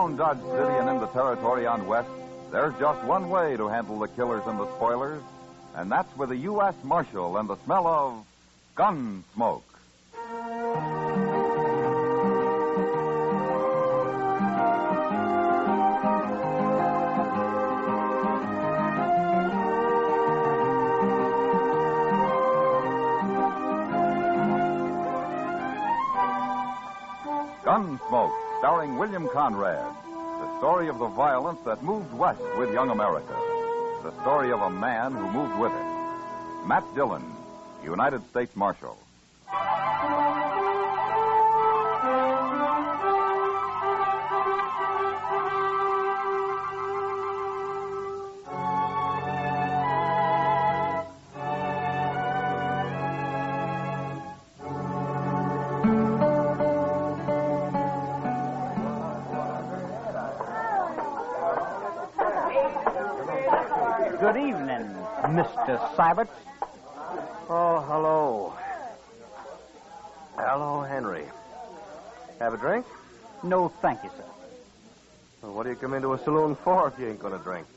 Around Dodge City and in the territory on West, there's just one way to handle the killers and the spoilers, and that's with a U.S. Marshal and the smell of Gunsmoke. Gunsmoke, starring William Conrad. The story of the violence that moved west with young America. The story of a man who moved with it. Matt Dillon, United States Marshal. Good evening, Mr. Sybert. Oh, hello. Hello, Henry. Have a drink? No, thank you, sir. Well, what do you come into a saloon for if you ain't going to drink?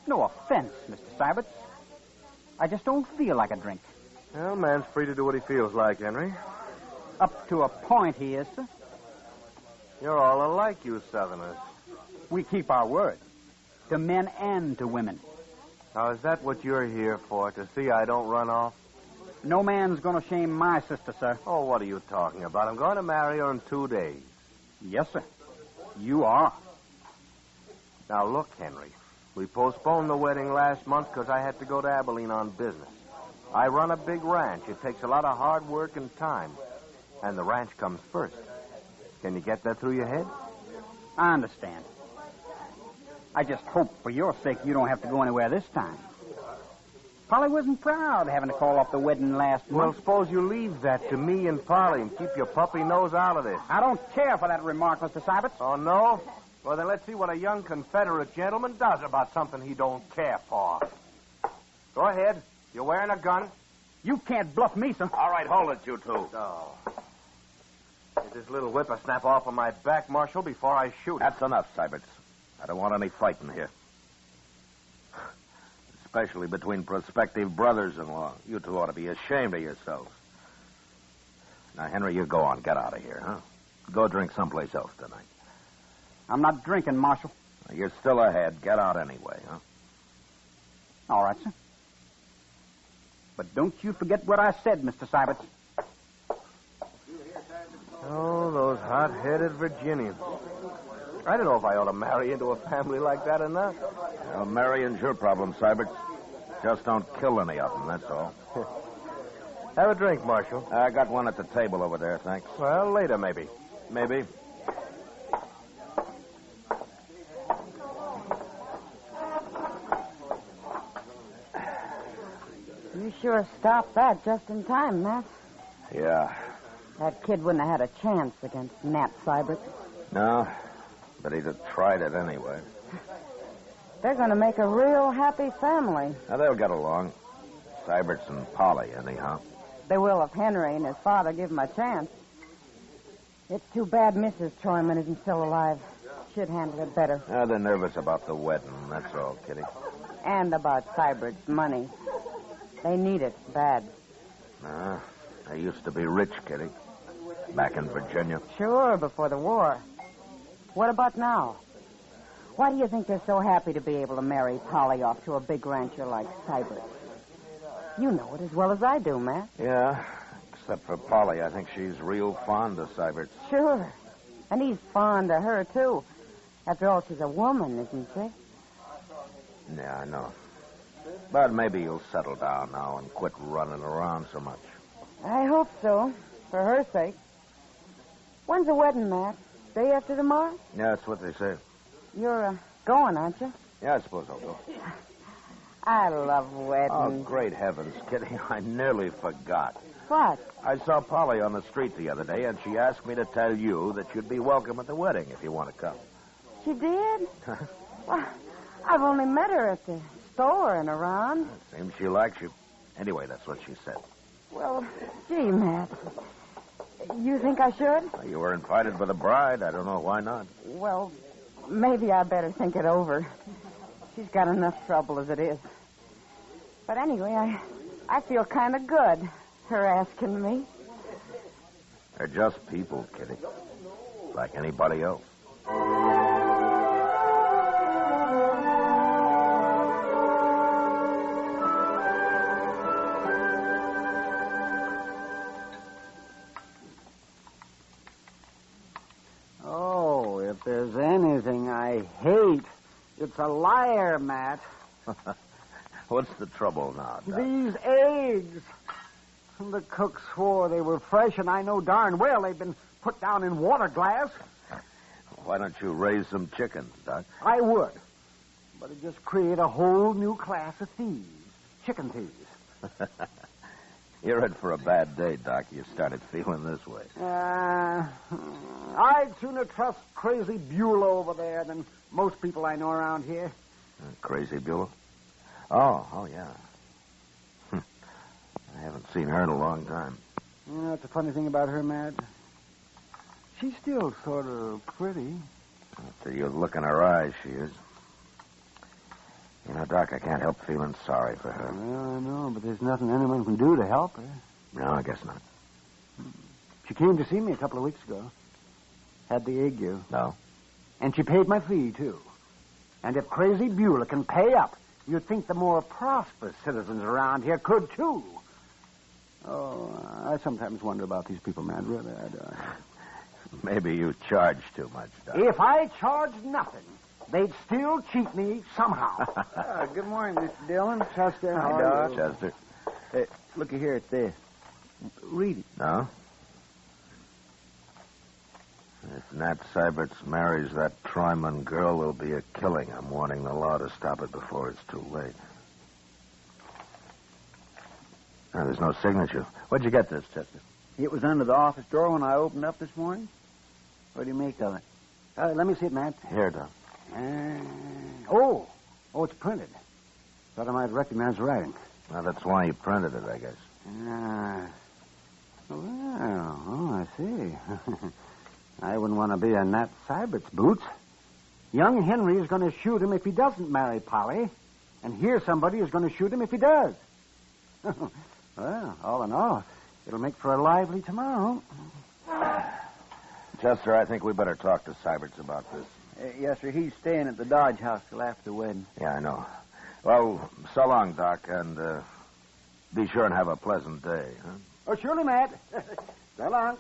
No offense, Mr. Sybert. I just don't feel like a drink. Well, man's free to do what he feels like, Henry. Up to a point he is, sir. You're all alike, you Southerners. We keep our word. To men and to women. Now, is that what you're here for, to see I don't run off? No man's going to shame my sister, sir. Oh, what are you talking about? I'm going to marry her in 2 days. Yes, sir. You are. Now, look, Henry. We postponed the wedding last month because I had to go to Abilene on business. I run a big ranch. It takes a lot of hard work and time. And the ranch comes first. Can you get that through your head? I understand. I just hope for your sake you don't have to go anywhere this time. Polly wasn't proud having to call off the wedding last Well, month. suppose you leave that to me and Parley and keep your puppy nose out of this. I don't care for that remark, Mr. Sybert. Oh, no? Well, then let's see what a young Confederate gentleman does about something he don't care for. Go ahead. You're wearing a gun? You can't bluff me, sir. All right, hold it, you two. Oh. Get this little whippersnap off of my back, Marshal, before I shoot. That's enough, Syberts. I don't want any fighting here. Especially between prospective brothers-in-law. You two ought to be ashamed of yourselves. Now, Henry, you go on. Get out of here, huh? Go drink someplace else tonight. I'm not drinking, Marshal. You're still ahead. Get out anyway, huh? All right, sir. But don't you forget what I said, Mr. Sybert. Oh, those hot-headed Virginians. I don't know if I ought to marry into a family like that or not. Well, marrying's your problem, Syberts. Just don't kill any of them, that's all. Have a drink, Marshal. I got one at the table over there, thanks. Well, later, maybe. Maybe. You sure stopped that just in time, Matt. Yeah. That kid wouldn't have had a chance against Nat Sybert. No, but he'd have tried it anyway. They're going to make a real happy family. Now, they'll get along. Syberts and Polly, anyhow. They will if Henry and his father give them a chance. It's too bad Mrs. Troyman isn't still alive. She'd handle it better. They're nervous about the wedding, that's all, Kitty. And about Sybert's money. They need it bad. They used to be rich, Kitty. Back in Virginia. Sure, before the war. What about now? Why do you think they're so happy to be able to marry Polly off to a big rancher like Sybert? You know it as well as I do, Matt. Yeah, except for Polly. I think she's real fond of Sybert. Sure. And he's fond of her, too. After all, she's a woman, isn't she? Yeah, I know. But maybe you'll settle down now and quit running around so much. I hope so, for her sake. When's the wedding, Matt? Day after tomorrow? Yeah, that's what they say. You're going, aren't you? Yeah, I suppose I'll go. I love weddings. Oh, great heavens, Kitty. I nearly forgot. What? I saw Polly on the street the other day, and she asked me to tell you that you'd be welcome at the wedding if you want to come. She did? Well, I've only met her at the store and around. Seems she likes you. Anyway, that's what she said. Well, gee, Matt. You think I should? You were invited by the bride. I don't know why not. Well, maybe I better think it over. She's got enough trouble as it is. But anyway, I feel kind of good, her asking me. They're just people, Kitty. Like anybody else. Oh, if there's anything I hate, it's a liar, Matt. What's the trouble now, Doc? These eggs. The cook swore they were fresh, and I know darn well they've been put down in water glass. Why don't you raise some chickens, Doc? I would. But it just create a whole new class of thieves. Chicken thieves. You're in for a bad day, Doc. You started feeling this way. I'd sooner trust Crazy Beulah over there than most people I know around here. Crazy Beulah? Oh, yeah. I haven't seen her in a long time. That's the funny thing about her, Matt. She's still sort of pretty. Till you look in her eyes, she is. You know, Doc, I can't help feeling sorry for her. Well, I know, but there's nothing anyone can do to help her. No, I guess not. She came to see me a couple of weeks ago. Had the ague. No? And she paid my fee, too. And if Crazy Beulah can pay up, you'd think the more prosperous citizens around here could, too. Oh, I sometimes wonder about these people, man. Really, I do. Maybe you charge too much, Doc. If I charged nothing, they'd still cheat me somehow. Good morning, Mr. Dillon. Chester. Hi, Doc. Chester. Hey, looky here at this. Read it. No? If Nat Syberts marries that Tryman girl, there'll be a killing. I'm warning the law to stop it before it's too late. Oh, there's no signature. Where'd you get this, Chester? It was under the office door when I opened up this morning. What do you make of it? Let me see it, Matt. Here, Doc. Oh, it's printed. Thought I might recognize the writing. Well, that's why you printed it, I guess. I see. I wouldn't want to be in Nat Sybert's boots. Young Henry is going to shoot him if he doesn't marry Polly, and here somebody is going to shoot him if he does. Well, all in all, it'll make for a lively tomorrow. Chester, I think we better talk to Syberts about this. Yes, sir. He's staying at the Dodge House till after the wedding. Yeah, I know. Well, so long, Doc, and be sure and have a pleasant day, huh? Oh, surely, Matt. So long.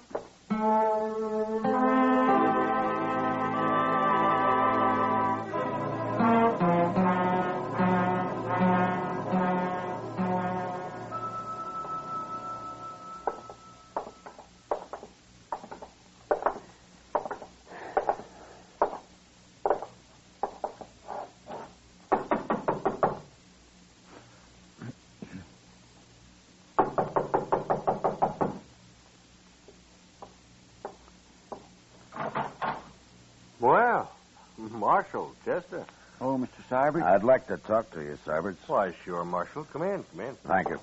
Well, Marshal, Chester. Oh, Mr. Syberts. I'd like to talk to you, Syberts. Why, sure, Marshal. Come in. Thank you.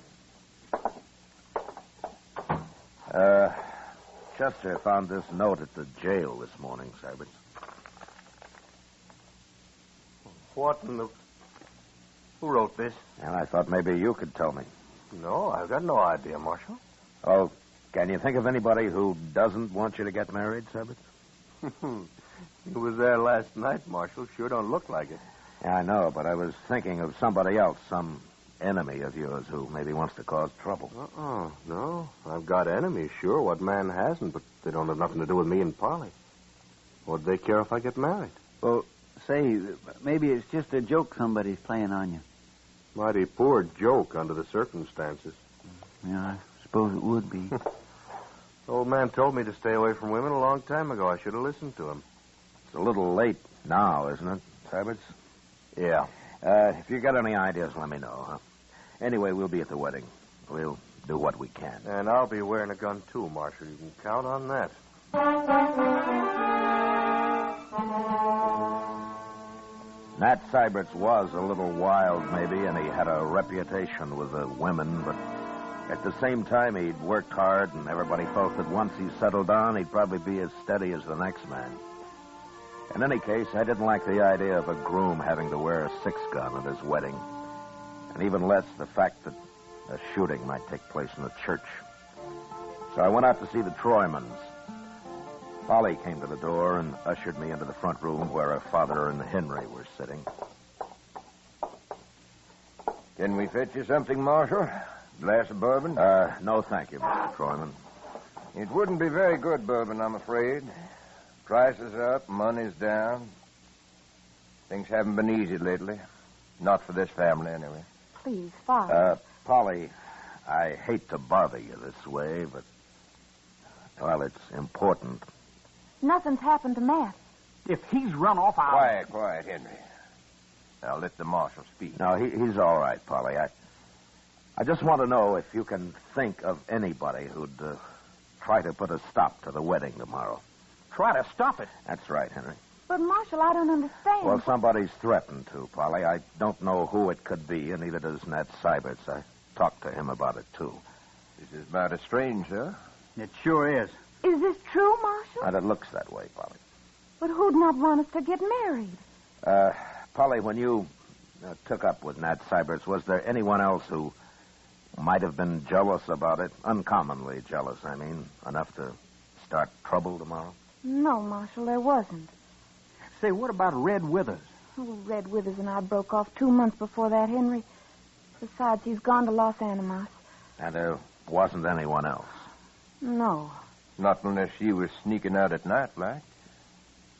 Chester found this note at the jail this morning, Syberts. What in the... Who wrote this? And I thought maybe you could tell me. No, I've got no idea, Marshal. Oh, can you think of anybody who doesn't want you to get married, Syberts? He was there last night, Marshal. Sure don't look like it. Yeah, I know, but I was thinking of somebody else, some enemy of yours who maybe wants to cause trouble. No. I've got enemies, sure. What man hasn't? But they don't have nothing to do with me and Parley. What'd they care if I get married? Well, say, maybe it's just a joke somebody's playing on you. Mighty poor joke under the circumstances. Yeah, I suppose it would be. Old man told me to stay away from women a long time ago. I should have listened to him. It's a little late now, isn't it, Syberts? Yeah. If you got any ideas, let me know, huh? Anyway, we'll be at the wedding. We'll do what we can. And I'll be wearing a gun, too, Marshal. You can count on that. Nat Syberts was a little wild, maybe, and he had a reputation with the women, but at the same time, he'd worked hard, and everybody felt that once he settled down, he'd probably be as steady as the next man. In any case, I didn't like the idea of a groom having to wear a 6-gun at his wedding, and even less the fact that a shooting might take place in the church. So I went out to see the Troymans. Polly came to the door and ushered me into the front room where her father and Henry were sitting. Can we fetch you something, Marshal? Glass of bourbon? No, thank you, Mr. Troyman. It wouldn't be very good bourbon, I'm afraid. Prices are up, money's down. Things haven't been easy lately. Not for this family, anyway. Please, Father. Polly, I hate to bother you this way, but, well, it's important. Nothing's happened to Matt. If he's run off, I'll... Quiet, Henry. I'll let the marshal speak. No, he's all right, Polly. I just want to know if you can think of anybody who'd try to put a stop to the wedding tomorrow. Try to stop it. That's right, Henry. But, Marshal, I don't understand. Well, somebody's threatened to, Polly. I don't know who it could be, and neither does Nat Syberts. I talked to him about it, too. This is about as strange, sir. It sure is. Is this true, Marshal? And it looks that way, Polly. But who'd not want us to get married? Polly, when you took up with Nat Syberts, was there anyone else who might have been jealous about it? Uncommonly jealous, I mean. Enough to start trouble tomorrow? No, Marshal, there wasn't. Say, what about Red Withers? Oh, Red Withers and I broke off 2 months before that, Henry. Besides, he's gone to Los Animas. And there wasn't anyone else? No. Not unless you was sneaking out at night, like.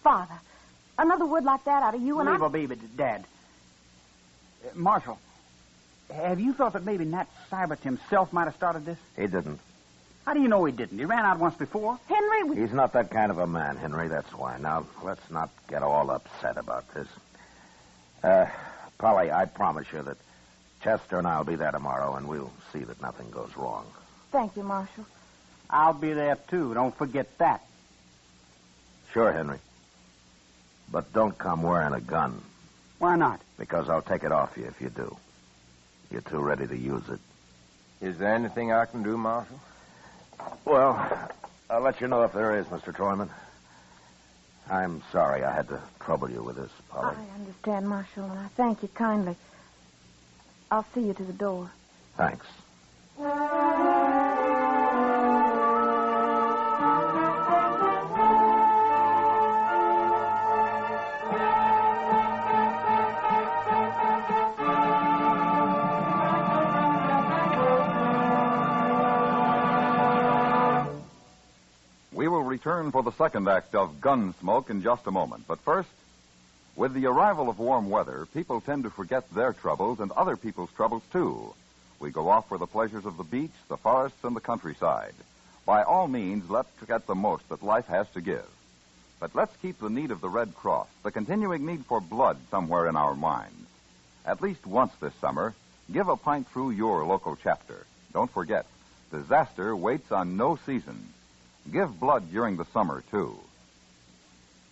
Father, another word like that out of you and Leave a baby, Dad. Marshal, have you thought that maybe Nat Syberts himself might have started this? He didn't. How do you know he didn't? He ran out once before. Henry, He's not that kind of a man, Henry, that's why. Now, let's not get all upset about this. Polly, I promise you that Chester and I'll be there tomorrow, and we'll see that nothing goes wrong. Thank you, Marshal. I'll be there, too. Don't forget that. Sure, Henry. But don't come wearing a gun. Why not? Because I'll take it off you if you do. You're too ready to use it. Is there anything I can do, Marshal? Well, I'll let you know if there is, Mr. Troyman. I'm sorry I had to trouble you with this, Polly. I understand, Marshal, and I thank you kindly. I'll see you to the door. Thanks. We will return for the second act of Gunsmoke in just a moment. But first, with the arrival of warm weather, people tend to forget their troubles and other people's troubles, too. We go off for the pleasures of the beach, the forests, and the countryside. By all means, let's get the most that life has to give. But let's keep the need of the Red Cross, the continuing need for blood, somewhere in our minds. At least once this summer, give a pint through your local chapter. Don't forget, disaster waits on no season. Give blood during the summer, too.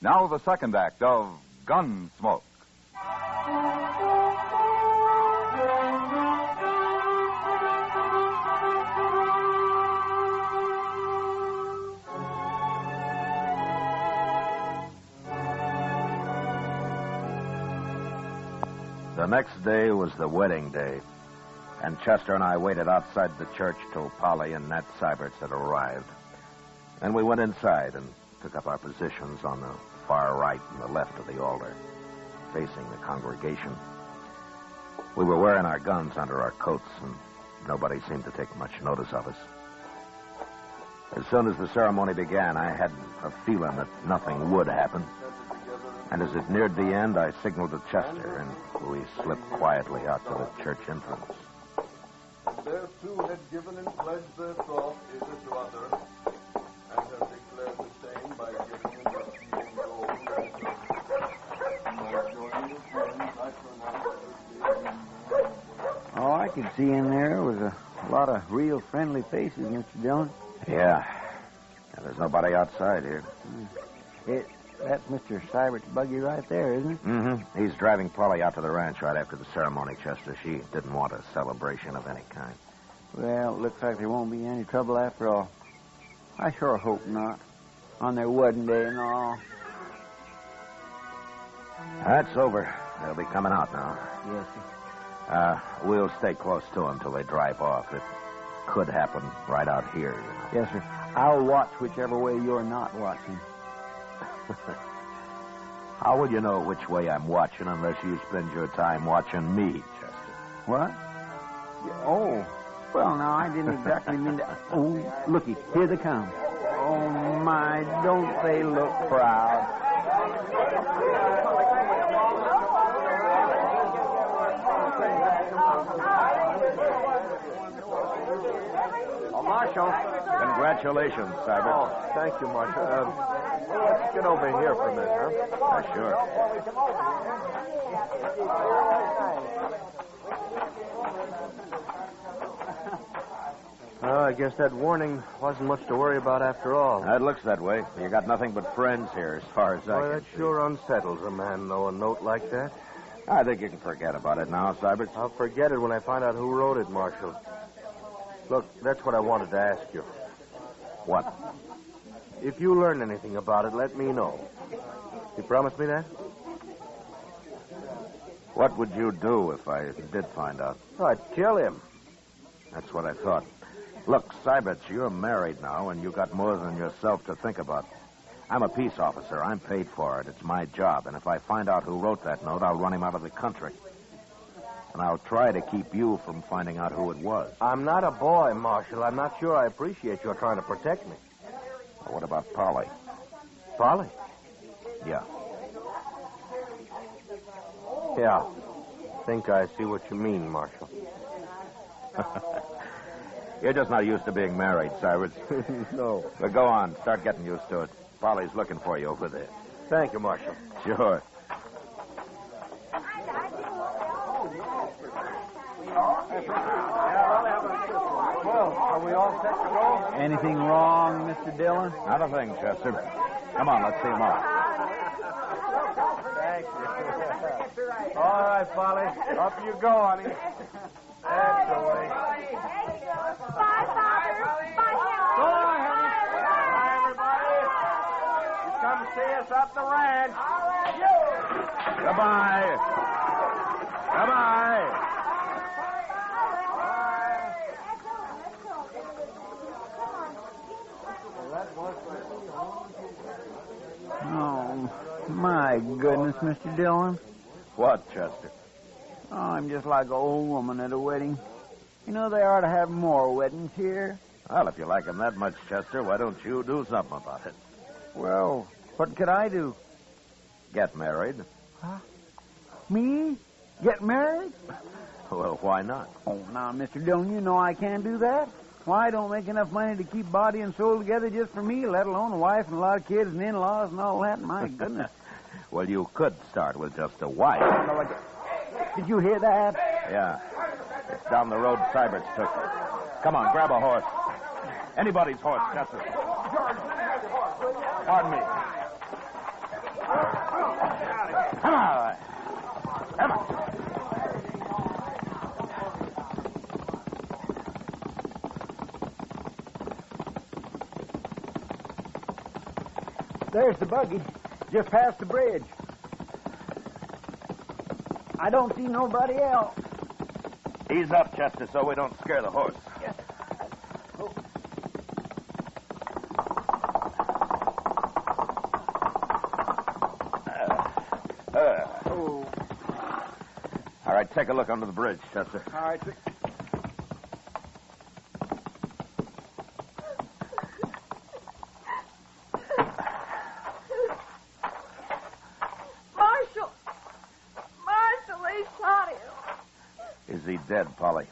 Now the second act of Gunsmoke. The next day was the wedding day, and Chester and I waited outside the church till Polly and Nat Syberts had arrived. Then we went inside and took up our positions on the far right and the left of the altar, facing the congregation. We were wearing our guns under our coats, and nobody seemed to take much notice of us. As soon as the ceremony began, I had a feeling that nothing would happen. And as it neared the end, I signaled to Chester, and we slipped quietly out to the church entrance. Their two had given and pledged their troth either to other, and have declared the same by giving in the healing gold and by joining with friends, I pronounce it. All I could see in there was a lot of real friendly faces, Mr. Dillon. Yeah. There's nobody outside here. That's Mr. Sybert's buggy right there, isn't it? Mm-hmm. He's driving Polly out to the ranch right after the ceremony, Chester. She didn't want a celebration of any kind. Well, it looks like there won't be any trouble after all. I sure hope not. On their wedding day and all. That's over. They'll be coming out now. Yes, sir. We'll stay close to them till they drive off. It could happen right out here, you know. Yes, sir. I'll watch whichever way you're not watching. How will you know which way I'm watching unless you spend your time watching me, Chester? What? Oh. Well, now, I didn't exactly mean to... Oh, looky. Here they come. Oh, my, don't they look proud? Marshal. Congratulations, Cybert. Oh, thank you, Marshal. Let's get over here for a minute, huh? Sure. I guess that warning wasn't much to worry about after all. It looks that way. You got nothing but friends here, as far as I can That see. sure unsettles a man, though, a note like that. I think you can forget about it now, Cybert. I'll forget it when I find out who wrote it, Marshal. Look, that's what I wanted to ask you. What? If you learn anything about it, let me know. You promise me that? What would you do if I did find out? Oh, I'd kill him. That's what I thought. Look, Cybert, you're married now, and you got more than yourself to think about. I'm a peace officer. I'm paid for it. It's my job. And if I find out who wrote that note, I'll run him out of the country. And I'll try to keep you from finding out who it was. I'm not a boy, Marshal. I'm not sure I appreciate your trying to protect me. Well, what about Parley? Parley? Yeah. Yeah. Think I see what you mean, Marshal. You're just not used to being married, Cyrus. No. But go on. Start getting used to it. Polly's looking for you over there. Thank you, Marshal. Sure. Well, are we all set to go? Anything wrong, Mr. Dillon? Not a thing, Chester. Come on, let's see him off. Thank you. All right, Polly. Up you go, honey. That's the way. Bye, Father. Bye, Go on, honey. Bye, everybody. You come see us up the ranch. Goodbye. Goodbye. Oh, my goodness, Mr. Dillon. What, Chester? Oh, I'm just like an old woman at a wedding. You know, they ought to have more weddings here. Well, if you like him that much, Chester, why don't you do something about it? Well, what could I do? Get married. Huh? Me? Get married? Well, why not? Oh, now, Mr. Dillon, you know I can't do that. Why, I don't make enough money to keep body and soul together just for me, let alone a wife and a lot of kids and in-laws and all that. My goodness. Well, you could start with just a wife. Did you hear that? Yeah. It's down the road Cyberts took. Come on, grab a horse. Anybody's horse, Chester. Pardon me. Come on. Come on. There's the buggy. Just past the bridge. I don't see nobody else. Ease up, Chester, so we don't scare the horse. Yes. Oh. All right, take a look under the bridge, Chester. All right. Is he dead, Polly?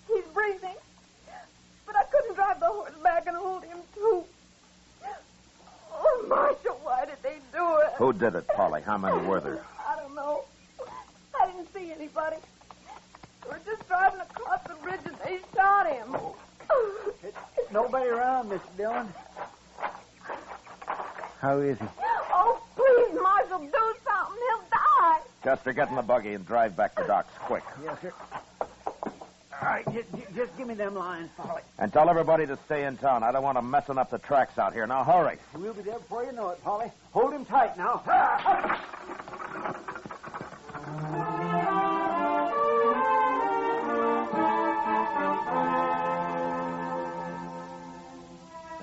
He's breathing. But I couldn't drive the horse back and hold him, too. Oh, Marshal, why did they do it? Who did it, Polly? How many were there? I don't know. I didn't see anybody. We were just driving across the bridge and they shot him. Nobody around, Mr. Dillon. How is he? Oh, please, Marshal, do something. He'll die. Chester, get in the buggy and drive back to docks, quick. Yes, sir. All right, just give me them lines, Polly. And tell everybody to stay in town. I don't want them messing up the tracks out here. Now, hurry. We'll be there before you know it, Polly. Hold him tight now.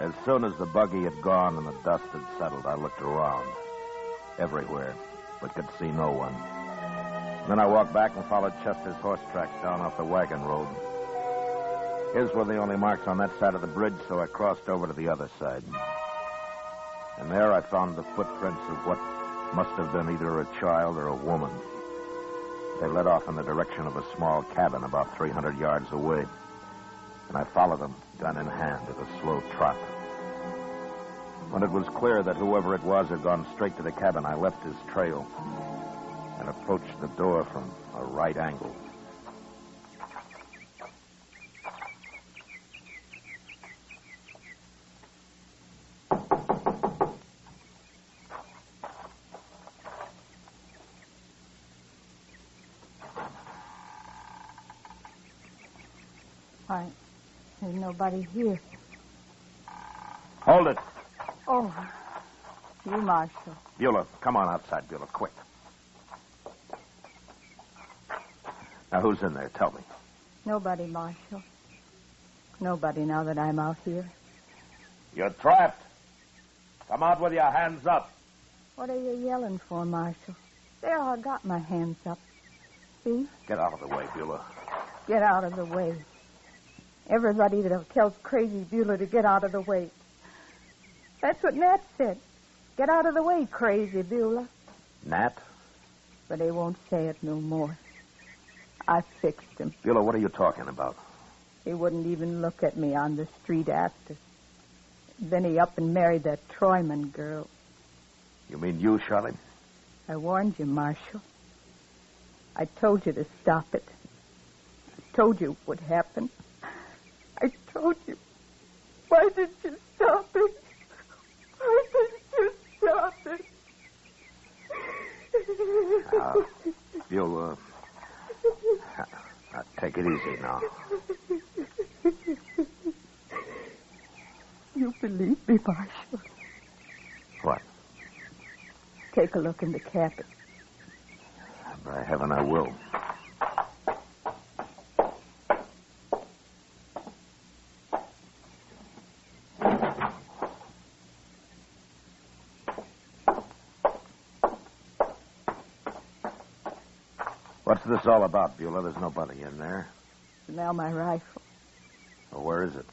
As soon as the buggy had gone and the dust had settled, I looked around. Everywhere, but could see no one. Then I walked back and followed Chester's horse tracks down off the wagon road. His were the only marks on that side of the bridge, so I crossed over to the other side. And there I found the footprints of what must have been either a child or a woman. They led off in the direction of a small cabin about 300 yards away. And I followed them, gun in hand, at a slow trot. When it was clear that whoever it was had gone straight to the cabin, I left his trail and approached the door from a right angle. Why, there's nobody here. Hold it. Oh, you, Marshal. Beulah, come on outside, Beulah, quick. Now, who's in there? Tell me. Nobody, Marshal. Nobody now that I'm out here. You're trapped. Come out with your hands up. What are you yelling for, Marshal? There, I got my hands up. See? Get out of the way, Beulah. Get out of the way. Everybody that tells Crazy Beulah to get out of the way. That's what Nat said. Get out of the way, Crazy Beulah. Nat? But they won't say it no more. I fixed him. Beulah, what are you talking about? He wouldn't even look at me on the street after. Then he up and married that Troyman girl. You mean you shot him? I warned you, Marshal. I told you to stop it. I told you what would happen. I told you. Why did you stop it? Why did you stop it? You'll, take it easy now. You believe me, Marshal? What? Take a look in the cabin. By heaven, I will. What's this all about, Beulah? There's nobody in there. Now my rifle. Well, where is it?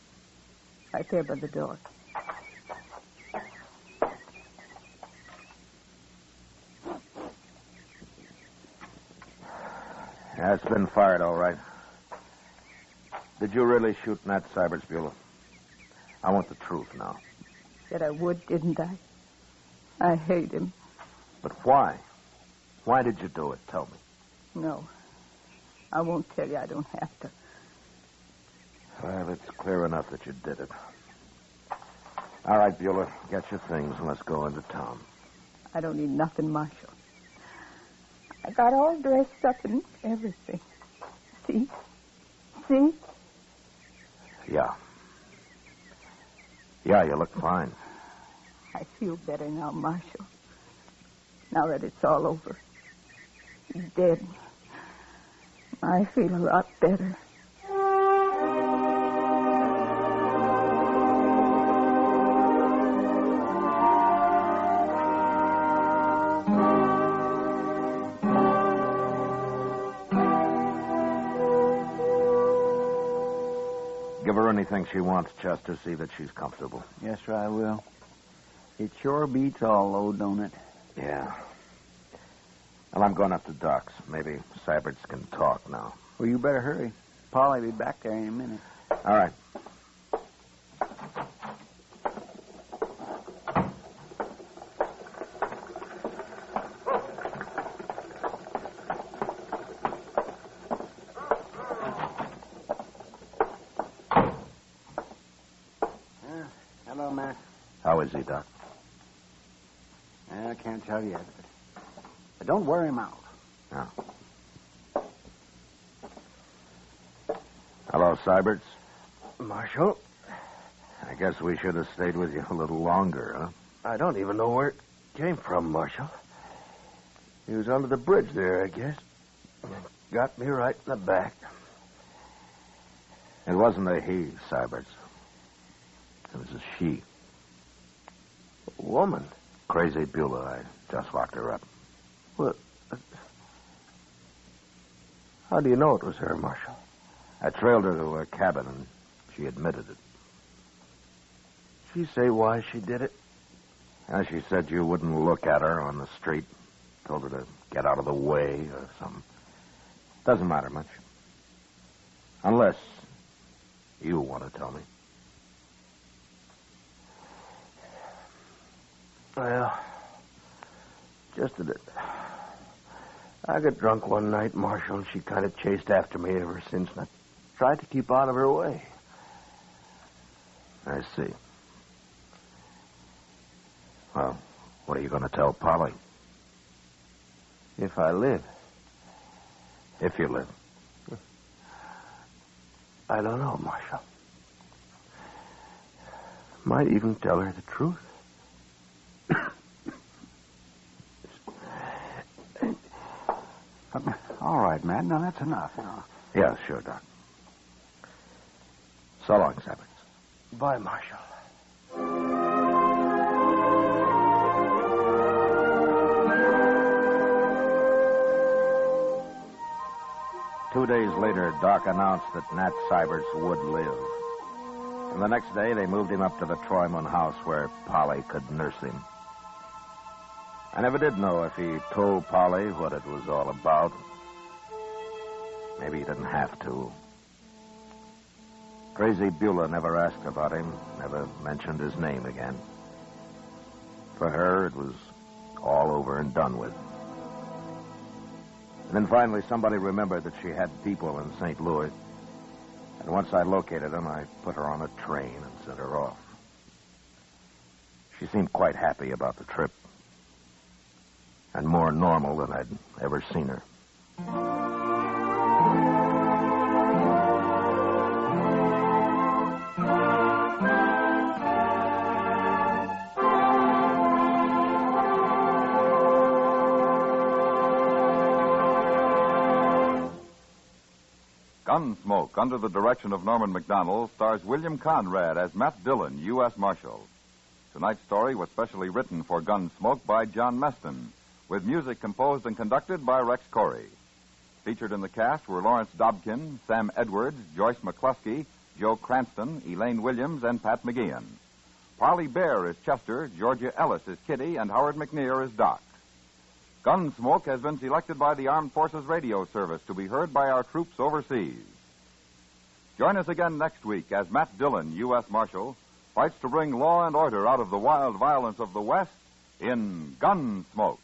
Right there by the door. Yeah, it's been fired, all right. Did you really shoot Nat Syberts, Beulah? I want the truth now. Said I would, didn't I? I hate him. But why? Why did you do it? Tell me. No. I won't tell you. I don't have to. Well, it's clear enough that you did it. All right, Beulah, get your things and let's go into town. I don't need nothing, Marshal. I got all dressed up and everything. See? See? Yeah. Yeah, you look fine. I feel better now, Marshal. Now that it's all over. He's dead. I feel a lot better. Give her anything she wants, Chester. See that she's comfortable. Yes, sir, I will. It sure beats all, though, don't it? Yeah. Well, I'm going up to Doc's. Maybe Syberts can talk now. Well, you better hurry. Parley will be back there in a minute. All right. Hello, Matt. How is he, Doc? I can't tell yet. But don't wear him out. No. Hello, Syberts. Marshal, I guess we should have stayed with you a little longer, huh? I don't even know where it came from, Marshal. He was under the bridge there, I guess. Got me right in the back. It wasn't a he, Syberts. It was a she. A woman? Crazy Beulah. I just locked her up. Well, how do you know it was her, Marshal? I trailed her to her cabin, and she admitted it. Did she say why she did it? And she said you wouldn't look at her on the street. Told her to get out of the way or something. Doesn't matter much. Unless you want to tell me. Well, just that I got drunk one night, Marshal, and she kind of chased after me ever since, and I tried to keep out of her way. I see. Well, what are you going to tell Parley? If I live. If you live. I don't know, Marshal. Might even tell her the truth. All right, man. Now, that's enough. Yeah, sure, Doc. So long, Sabbats. Bye, Marshal. 2 days later, Doc announced that Nat Syberts would live. And the next day, they moved him up to the Troyman house where Polly could nurse him. I never did know if he told Polly what it was all about. Maybe he didn't have to. Crazy Beulah never asked about him, never mentioned his name again. For her, it was all over and done with. And then finally, somebody remembered that she had people in St. Louis. And once I located them, I put her on a train and sent her off. She seemed quite happy about the trip. And more normal than I'd ever seen her. Gunsmoke, under the direction of Norman Macdonnell, stars William Conrad as Matt Dillon, U.S. Marshal. Tonight's story was specially written for Gunsmoke by John Meston, with music composed and conducted by Rex Corey. Featured in the cast were Lawrence Dobkin, Sam Edwards, Joyce McCluskey, Joe Cranston, Elaine Williams, and Pat McGeehan. Parley Baer is Chester, Georgia Ellis is Kitty, and Howard McNear is Doc. Gunsmoke has been selected by the Armed Forces Radio Service to be heard by our troops overseas. Join us again next week as Matt Dillon, U.S. Marshal, fights to bring law and order out of the wild violence of the West in Gunsmoke.